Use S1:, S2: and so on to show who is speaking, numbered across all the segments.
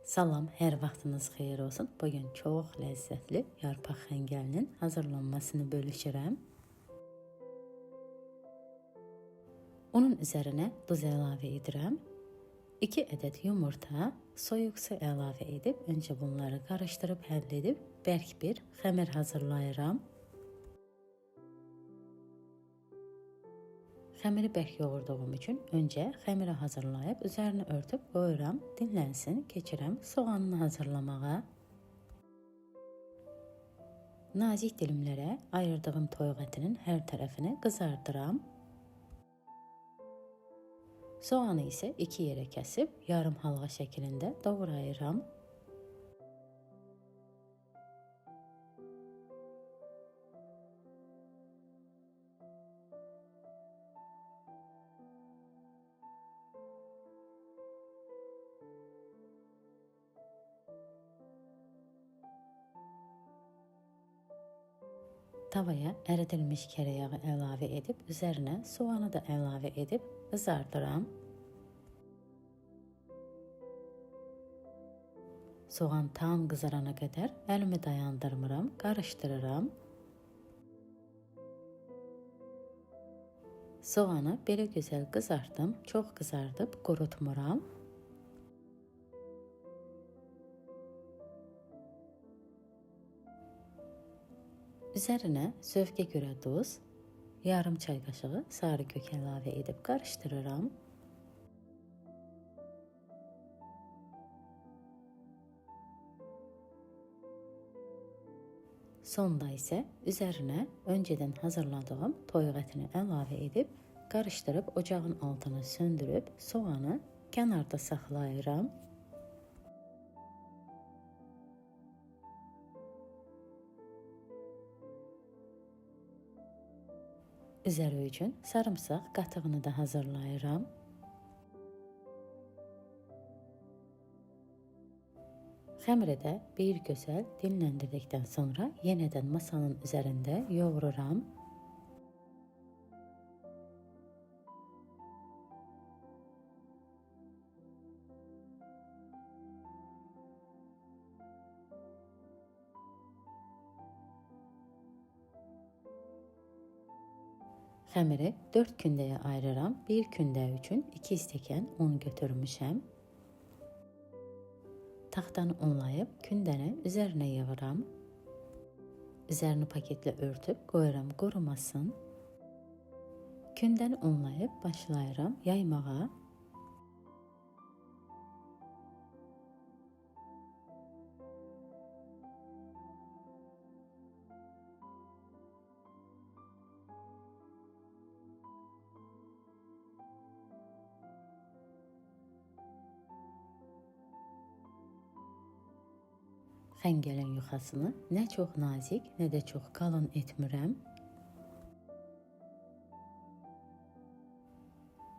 S1: Salam, hər vaxtınız xeyir olsun. Bugün çox ləzzətli yarpaq xəngəlinin hazırlanmasını bölüşürəm. Onun üzərinə duz əlavə edirəm. 2 ədəd yumurta, soyuq su əlavə edib öncə bunları qarışdırıb həll edib bərk bir xəmir hazırlayıram. Xəmiri bərk yoğurduğum üçün öncə xəmiri hazırlayıb üzərini örtüb qoyuram, dinlənsin, keçirəm soğanını hazırlamağa. Nazik dilimlərə ayırdığım toyuq ətinin hər tərəfini qızardıram. Soğanı isə 2 yerə kəsib yarım halqa şəklində doğrayıram. Tavaya əridilmiş kərəyağı əlavə edib, üzərinə soğanı da əlavə edib qızardıram. Soğan tam qızarana qədər əlimi dayandırmıram, qarışdırıram. Soğanı belə gözəl qızartdım, çox qızardıb qurutmuram. Üzərinə zövqə görə duz, yarım çay qaşığı sarı kök əlavə edib qarışdırıram. Sonda isə üzərinə öncədən hazırladığım toyuq ətini əlavə edib qarışdırıb ocağın altını söndürüb soğanı kənarda saxlayıram. Üzəri üçün sarımsaq qatığını da hazırlayıram. Xəmiri də bir gözəl dinləndirdikdən sonra yenidən masanın üzərində yoğururam. Xəmiri 4 kündəyə ayırıram. Bir kündəyə üçün 2 stəkan un götürmüşəm. Taxtanı unlayıb kündəni üzərinə yığıram. Üzərini paketlə örtüb qoyuram qurumasın. Kündəni unlayıb başlayıram yaymağa. Xəngəlin yuxasını nə çox nazik, nə də çox qalın etmirəm.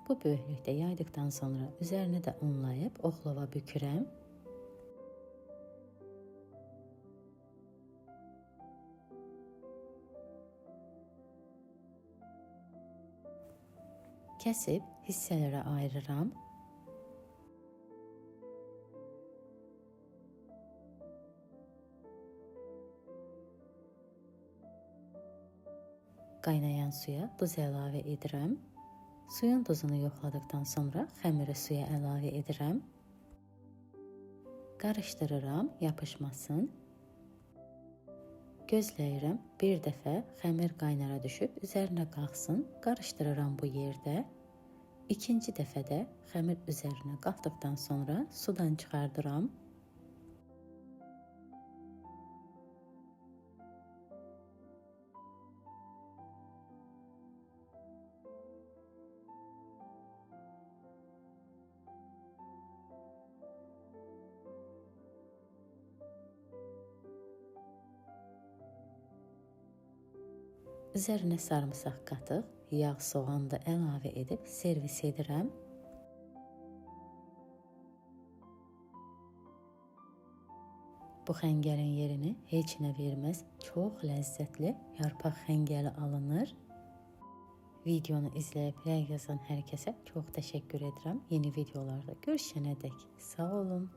S1: Bu böyüklükdə yaydıqdan sonra üzərini də unlayıb oxlava bükürəm. Kəsib hissələrə ayırıram. Qaynayan suya duz əlavə edirəm. Suyun duzunu yoxladıqdan sonra xəmiri suya əlavə edirəm. Qarışdırıram, yapışmasın. Gözləyirəm, bir dəfə xəmir qaynara düşüb üzərinə qalxsın. Qarışdırıram bu yerdə. İkinci dəfədə xəmir üzərinə qalxdıqdan sonra sudan çıxardıram. Üzərinə sarımsaq qatıq, yağ, soğan da əlavə edib servis edirəm. Bu xəngəlin yerini heç nə verməz, çox ləzzətli yarpaq xəngəli alınır. Videonu izləyib like yazan hər kəsə çox təşəkkür edirəm. Yeni videolarda görüşənədək sağ olun.